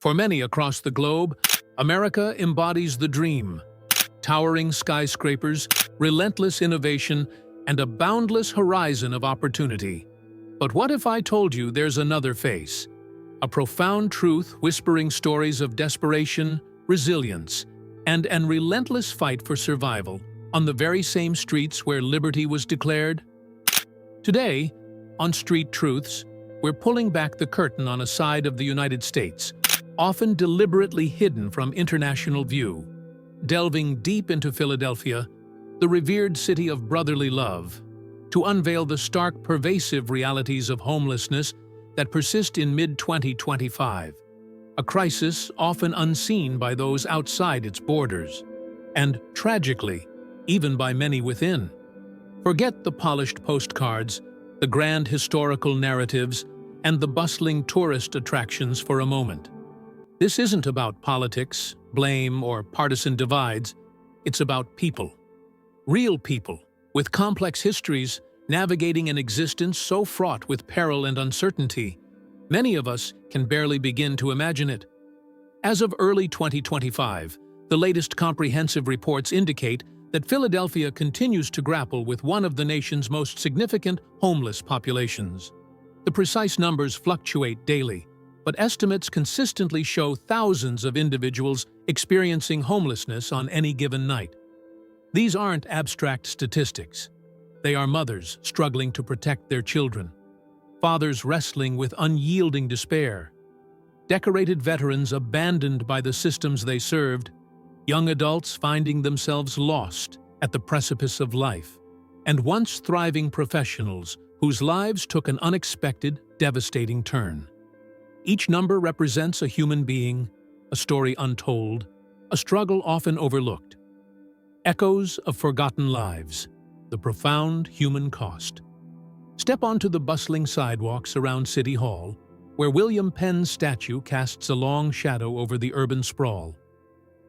For many across the globe, America embodies the dream. Towering skyscrapers, relentless innovation, and a boundless horizon of opportunity. But what if I told you there's another face? A profound truth whispering stories of desperation, resilience, and an relentless fight for survival on the very same streets where liberty was declared? Today, on Street Truths, we're pulling back the curtain on a side of the United States, often deliberately hidden from international view, delving deep into Philadelphia, the revered city of brotherly love, to unveil the stark, pervasive realities of homelessness that persist in mid-2025, a crisis often unseen by those outside its borders, and, tragically, even by many within. Forget the polished postcards, the grand historical narratives, and the bustling tourist attractions for a moment. This isn't about politics, blame, or partisan divides. It's about people. Real people, with complex histories, navigating an existence so fraught with peril and uncertainty. Many of us can barely begin to imagine it. As of early 2025, the latest comprehensive reports indicate that Philadelphia continues to grapple with one of the nation's most significant homeless populations. The precise numbers fluctuate daily, but estimates consistently show thousands of individuals experiencing homelessness on any given night. These aren't abstract statistics. They are mothers struggling to protect their children, fathers wrestling with unyielding despair, decorated veterans abandoned by the systems they served, young adults finding themselves lost at the precipice of life, and once thriving professionals whose lives took an unexpected, devastating turn. Each number represents a human being, a story untold, a struggle often overlooked. Echoes of forgotten lives, the profound human cost. Step onto the bustling sidewalks around City Hall, where William Penn's statue casts a long shadow over the urban sprawl.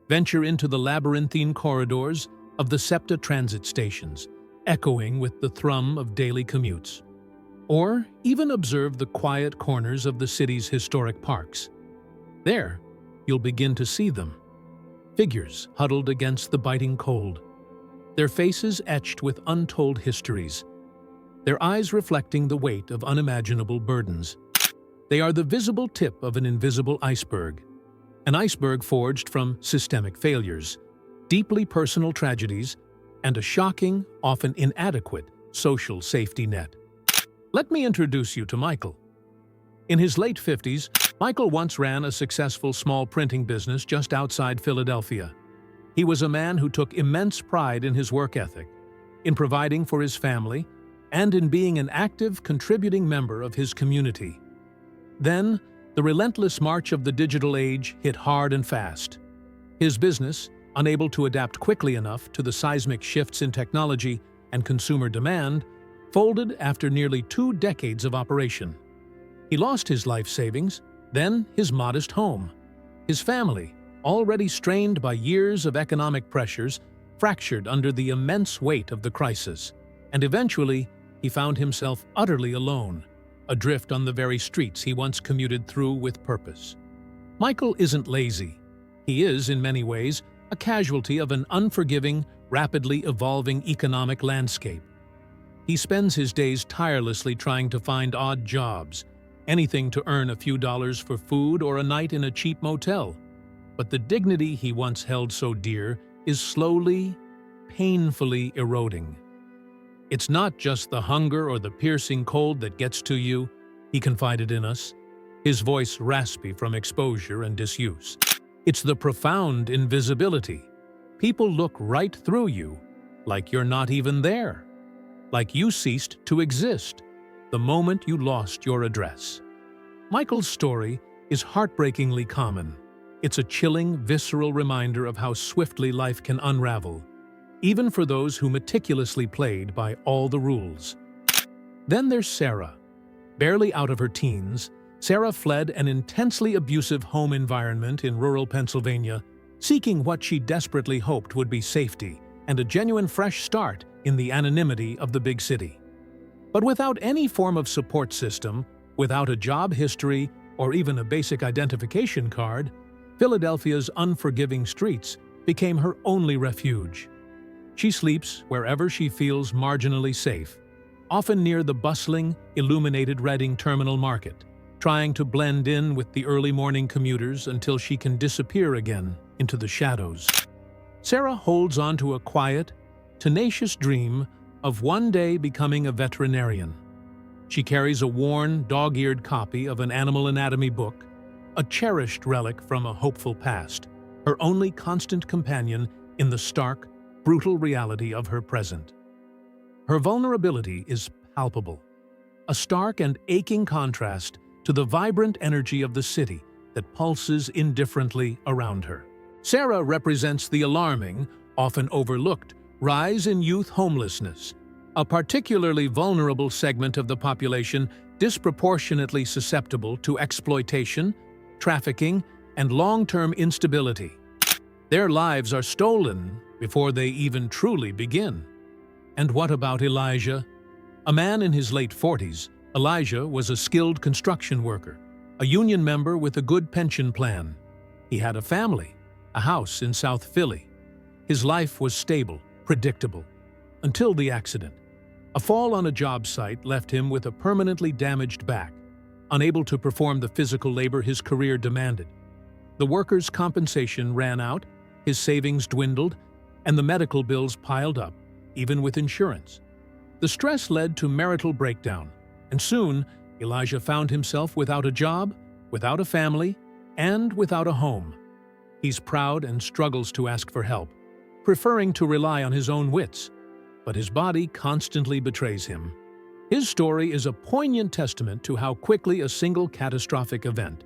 Venture into the labyrinthine corridors of the SEPTA transit stations, echoing with the thrum of daily commutes. Or even observe the quiet corners of the city's historic parks. There, you'll begin to see them. Figures huddled against the biting cold, their faces etched with untold histories, their eyes reflecting the weight of unimaginable burdens. They are the visible tip of an invisible iceberg, an iceberg forged from systemic failures, deeply personal tragedies, and a shocking, often inadequate, social safety net. Let me introduce you to Michael. In his late 50s, Michael once ran a successful small printing business just outside Philadelphia. He was a man who took immense pride in his work ethic, in providing for his family, and in being an active, contributing member of his community. Then, the relentless march of the digital age hit hard and fast. His business, unable to adapt quickly enough to the seismic shifts in technology and consumer demand, folded after nearly 2 decades of operation. He lost his life savings, then his modest home. His family, already strained by years of economic pressures, fractured under the immense weight of the crisis, and eventually he found himself utterly alone, adrift on the very streets he once commuted through with purpose. Michael isn't lazy. He is, in many ways, a casualty of an unforgiving, rapidly evolving economic landscape. He spends his days tirelessly trying to find odd jobs, anything to earn a few dollars for food or a night in a cheap motel. But the dignity he once held so dear is slowly, painfully eroding. It's not just the hunger or the piercing cold that gets to you, he confided in us, his voice raspy from exposure and disuse. It's the profound invisibility. People look right through you, like you're not even there. Like you ceased to exist the moment you lost your address. Michael's story is heartbreakingly common. It's a chilling, visceral reminder of how swiftly life can unravel, even for those who meticulously played by all the rules. Then there's Sarah. Barely out of her teens, Sarah fled an intensely abusive home environment in rural Pennsylvania, seeking what she desperately hoped would be safety and a genuine fresh start in the anonymity of the big city. But without any form of support system, without a job history, or even a basic identification card, Philadelphia's unforgiving streets became her only refuge. She sleeps wherever she feels marginally safe, often near the bustling, illuminated Reading Terminal Market, trying to blend in with the early morning commuters until she can disappear again into the shadows. Sarah holds on to a quiet, tenacious dream of one day becoming a veterinarian. She carries a worn, dog-eared copy of an animal anatomy book, a cherished relic from a hopeful past, her only constant companion in the stark, brutal reality of her present. Her vulnerability is palpable, a stark and aching contrast to the vibrant energy of the city that pulses indifferently around her. Sarah represents the alarming, often overlooked, rise in youth homelessness, a particularly vulnerable segment of the population disproportionately susceptible to exploitation, trafficking, and long-term instability. Their lives are stolen before they even truly begin. And what about Elijah? A man in his late 40s, Elijah was a skilled construction worker, a union member with a good pension plan. He had a family, a house in South Philly. His life was stable, predictable, until the accident. A fall on a job site left him with a permanently damaged back, unable to perform the physical labor his career demanded. The worker's compensation ran out, his savings dwindled, and the medical bills piled up, even with insurance. The stress led to marital breakdown, and soon Elijah found himself without a job, without a family, and without a home. He's proud and struggles to ask for help, preferring to rely on his own wits, but his body constantly betrays him. His story is a poignant testament to how quickly a single catastrophic event,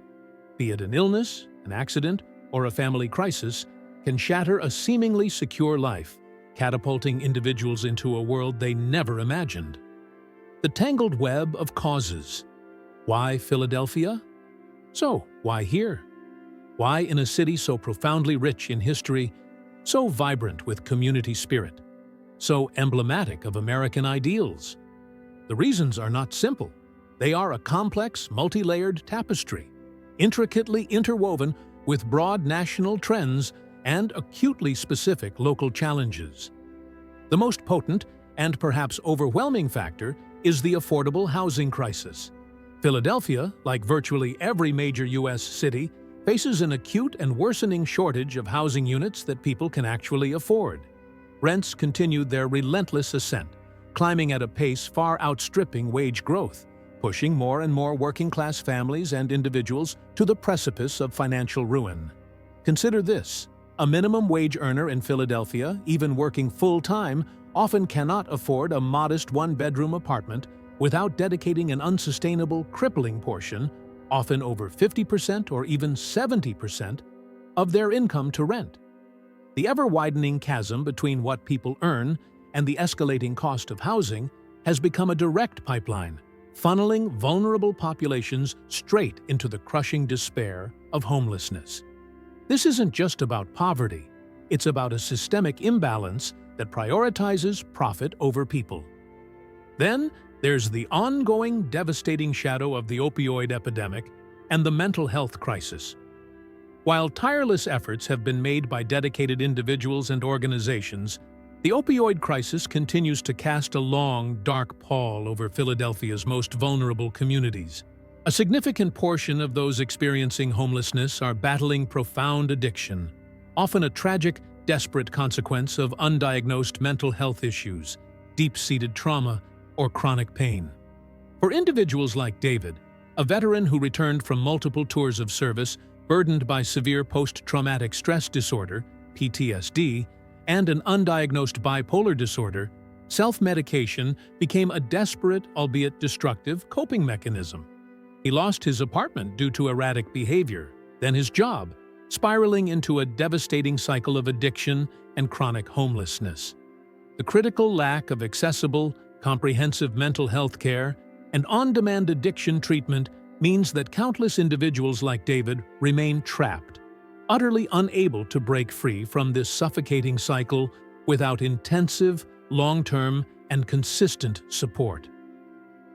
be it an illness, an accident, or a family crisis, can shatter a seemingly secure life, catapulting individuals into a world they never imagined. The tangled web of causes. Why Philadelphia? So, why here? Why in a city so profoundly rich in history, so vibrant with community spirit, so emblematic of American ideals? The reasons are not simple. They are a complex, multi-layered tapestry, intricately interwoven with broad national trends and acutely specific local challenges. The most potent and perhaps overwhelming factor is the affordable housing crisis. Philadelphia, like virtually every major U.S. city, faces an acute and worsening shortage of housing units that people can actually afford. Rents continued their relentless ascent, climbing at a pace far outstripping wage growth, pushing more and more working-class families and individuals to the precipice of financial ruin. Consider this: a minimum wage earner in Philadelphia, even working full-time, often cannot afford a modest one-bedroom apartment without dedicating an unsustainable, crippling portion, often over 50% or even 70%, of their income to rent. The ever-widening chasm between what people earn and the escalating cost of housing has become a direct pipeline, funneling vulnerable populations straight into the crushing despair of homelessness. This isn't just about poverty, it's about a systemic imbalance that prioritizes profit over people. Then, there's the ongoing devastating shadow of the opioid epidemic and the mental health crisis. While tireless efforts have been made by dedicated individuals and organizations, the opioid crisis continues to cast a long, dark pall over Philadelphia's most vulnerable communities. A significant portion of those experiencing homelessness are battling profound addiction, often a tragic, desperate consequence of undiagnosed mental health issues, deep-seated trauma, or chronic pain. For individuals like David, a veteran who returned from multiple tours of service burdened by severe post-traumatic stress disorder, PTSD, and an undiagnosed bipolar disorder, self-medication became a desperate, albeit destructive, coping mechanism. He lost his apartment due to erratic behavior, then his job, spiraling into a devastating cycle of addiction and chronic homelessness. The critical lack of accessible, comprehensive mental health care and on-demand addiction treatment means that countless individuals like David remain trapped, utterly unable to break free from this suffocating cycle without intensive, long-term, and consistent support.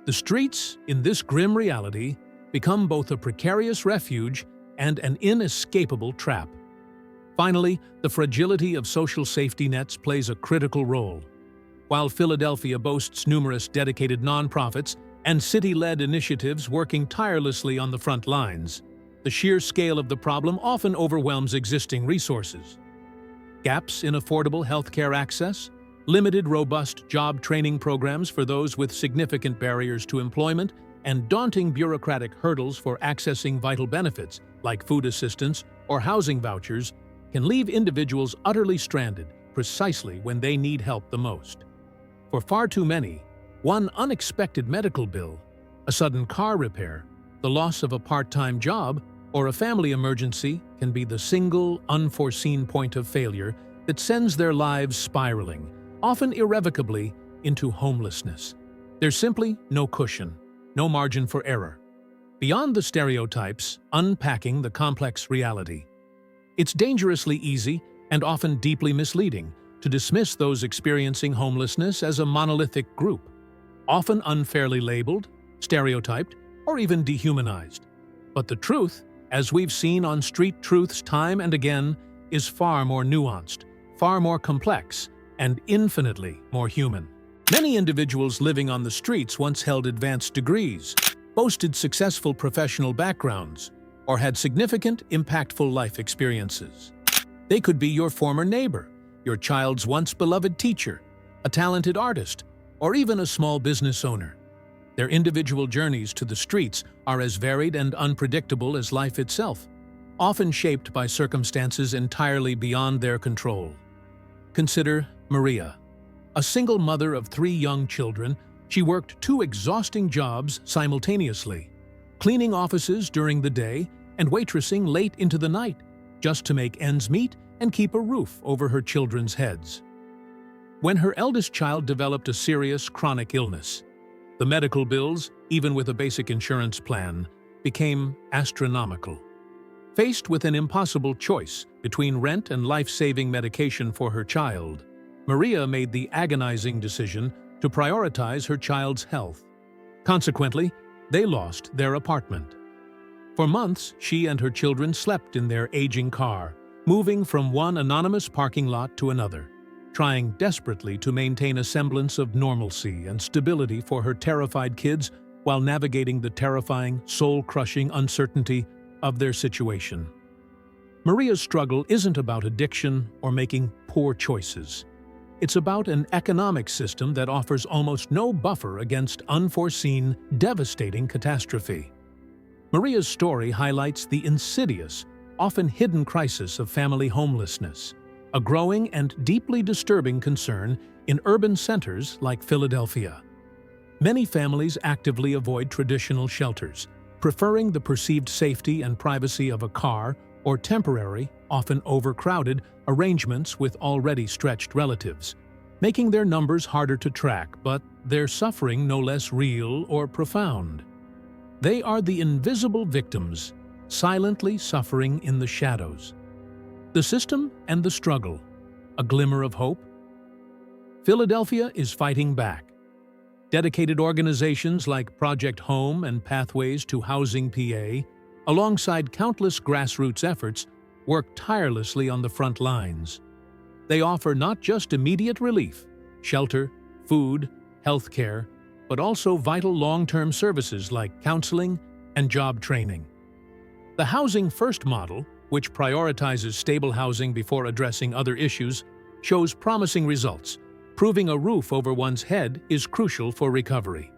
The streets, in this grim reality, become both a precarious refuge and an inescapable trap. Finally, the fragility of social safety nets plays a critical role. While Philadelphia boasts numerous dedicated nonprofits and city-led initiatives working tirelessly on the front lines, the sheer scale of the problem often overwhelms existing resources. Gaps in affordable healthcare access, limited robust job training programs for those with significant barriers to employment, and daunting bureaucratic hurdles for accessing vital benefits like food assistance or housing vouchers can leave individuals utterly stranded precisely when they need help the most. For far too many, one unexpected medical bill, a sudden car repair, the loss of a part-time job, or a family emergency can be the single, unforeseen point of failure that sends their lives spiraling, often irrevocably, into homelessness. There's simply no cushion, no margin for error. Beyond the stereotypes, unpacking the complex reality. It's dangerously easy and often deeply misleading to dismiss those experiencing homelessness as a monolithic group, often unfairly labeled, stereotyped, or even dehumanized. But the truth, as we've seen on Street Truths time and again, is far more nuanced, far more complex, and infinitely more human. Many individuals living on the streets once held advanced degrees, boasted successful professional backgrounds, or had significant, impactful life experiences. They could be your former neighbor, your child's once beloved teacher, a talented artist, or even a small business owner. Their individual journeys to the streets are as varied and unpredictable as life itself, often shaped by circumstances entirely beyond their control. Consider Maria. A single mother of 3 young children, she worked 2 exhausting jobs simultaneously, cleaning offices during the day and waitressing late into the night, just to make ends meet and keep a roof over her children's heads. When her eldest child developed a serious chronic illness, the medical bills, even with a basic insurance plan, became astronomical. Faced with an impossible choice between rent and life-saving medication for her child, Maria made the agonizing decision to prioritize her child's health. Consequently, they lost their apartment. For months, she and her children slept in their aging car, moving from one anonymous parking lot to another, trying desperately to maintain a semblance of normalcy and stability for her terrified kids while navigating the terrifying, soul-crushing uncertainty of their situation. Maria's struggle isn't about addiction or making poor choices. It's about an economic system that offers almost no buffer against unforeseen, devastating catastrophe. Maria's story highlights the insidious, often hidden crisis of family homelessness, a growing and deeply disturbing concern in urban centers like Philadelphia. Many families actively avoid traditional shelters, preferring the perceived safety and privacy of a car or temporary, often overcrowded, arrangements with already stretched relatives, making their numbers harder to track, but their suffering no less real or profound. They are the invisible victims, silently suffering in the shadows. The system and the struggle, a glimmer of hope. Philadelphia is fighting back. Dedicated organizations like Project Home and Pathways to Housing PA, alongside countless grassroots efforts, work tirelessly on the front lines. They offer not just immediate relief, shelter, food, healthcare, but also vital long-term services like counseling and job training. The Housing First model, which prioritizes stable housing before addressing other issues, shows promising results, proving a roof over one's head is crucial for recovery.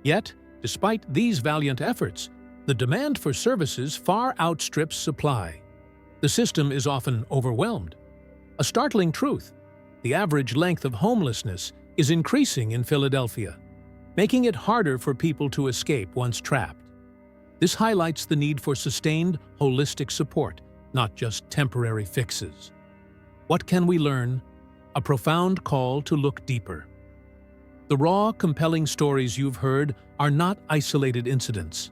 Yet, despite these valiant efforts, the demand for services far outstrips supply. The system is often overwhelmed. A startling truth: the average length of homelessness is increasing in Philadelphia, making it harder for people to escape once trapped. This highlights the need for sustained, holistic support, not just temporary fixes. What can we learn? A profound call to look deeper. The raw, compelling stories you've heard are not isolated incidents.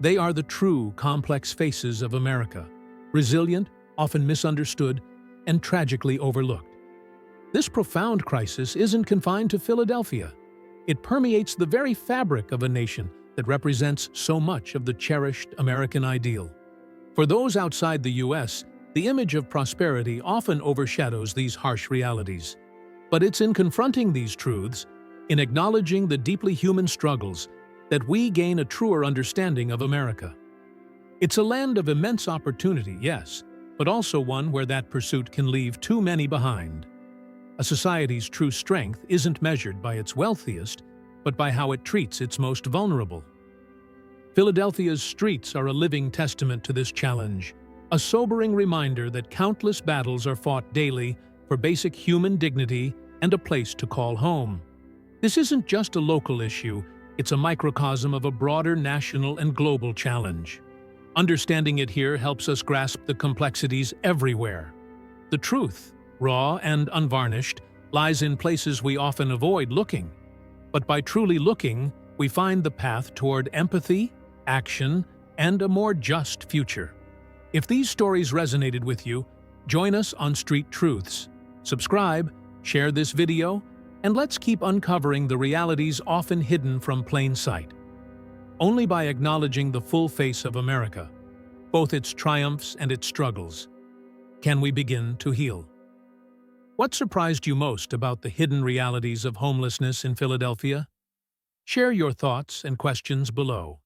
They are the true, complex faces of America, resilient, often misunderstood, and tragically overlooked. This profound crisis isn't confined to Philadelphia. It permeates the very fabric of a nation that represents so much of the cherished American ideal. For those outside the U.S., the image of prosperity often overshadows these harsh realities. But it's in confronting these truths, in acknowledging the deeply human struggles, that we gain a truer understanding of America. It's a land of immense opportunity, yes, but also one where that pursuit can leave too many behind. A society's true strength isn't measured by its wealthiest, but by how it treats its most vulnerable. Philadelphia's streets are a living testament to this challenge, a sobering reminder that countless battles are fought daily for basic human dignity and a place to call home. This isn't just a local issue, it's a microcosm of a broader national and global challenge. Understanding it here helps us grasp the complexities everywhere. The truth, raw and unvarnished, lies in places we often avoid looking. But by truly looking, we find the path toward empathy, action, and a more just future. If these stories resonated with you, join us on Street Truths. Subscribe, share this video, and let's keep uncovering the realities often hidden from plain sight. Only by acknowledging the full face of America, both its triumphs and its struggles, can we begin to heal. What surprised you most about the hidden realities of homelessness in Philadelphia? Share your thoughts and questions below.